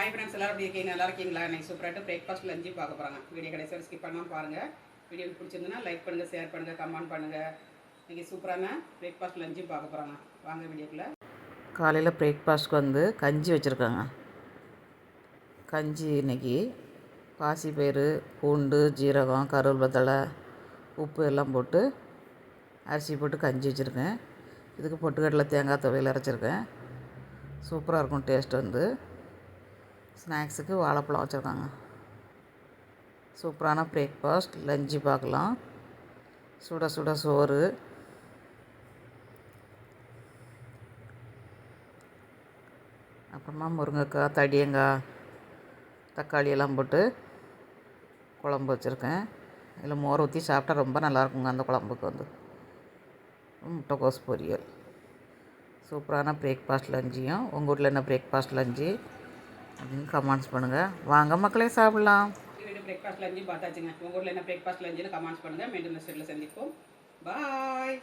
Hi friends, எல்லாரும் எப்படி இருக்கீங்க? நல்லா இருக்கீங்களா? இன்னைக்கு சூப்பராகிட்டு பிரேக்ஃபாஸ்ட் லஞ்சு பார்க்க போகிறாங்க. வீடியோ கடைசியில் ஸ்கிப் பண்ணாமல் பாருங்கள். வீடியோ பிடிச்சிருந்துன்னா லைக் பண்ணுங்கள், ஷேர் பண்ணுங்கள், கமெண்ட் பண்ணுங்கள். இன்றைக்கி சூப்பரான பிரேக்ஃபாஸ்ட் லஞ்சு பார்க்க போகிறாங்க. வாங்க வீடியோக்குள்ளே. காலையில் பிரேக்ஃபாஸ்ட்க்கு வந்து கஞ்சி வச்சுருக்காங்க. கஞ்சி இன்றைக்கி பாசிப்பயிறு, பூண்டு, ஜீரகம், கருவேப்பிலை, உப்பு எல்லாம் போட்டு அரிசி போட்டு கஞ்சி வச்சுருக்கேன். இதுக்கு பொட்டுக்கடலை, தேங்காய் துவையல் அரைச்சிருக்கேன். சூப்பராக இருக்கும் டேஸ்ட் வந்து. ஸ்நாக்ஸுக்கு வாழைப்பழம் வச்சுருக்காங்க. சூப்பரான பிரேக்ஃபாஸ்ட் லஞ்சு பார்க்கலாம். சுட சுட சோறு, அப்புறமா முருங்கைக்காய், தடியங்காய், தக்காளி எல்லாம் போட்டு குழம்பு வச்சுருக்கேன். இதில் மோர் ஊற்றி சாப்பிட்டா ரொம்ப நல்லாயிருக்குங்க. அந்த குழம்புக்கு வந்து முட்டைக்கோஸ் பொரியல். சூப்பரான பிரேக்ஃபாஸ்ட் லஞ்சையும் உங்கள் வீட்டில் என்ன பிரேக்ஃபாஸ்ட் லஞ்சு அப்படின்னு கமெண்ட்ஸ் பண்ணுங்கள். வாங்க மக்களே சாப்பிட்லாம். வீடியோ பிரேக்ஃபாஸ்ட் லஞ்சு பார்த்தாச்சுங்க. உங்கள் ஊரில் என்ன பிரேக்ஃபாஸ்ட் லஞ்சுன்னு கமெண்ட்ஸ் பண்ணுங்கள். மீண்டும் நெக்ஸ்ட் வீடியோவில் சந்திப்போம். பாய்.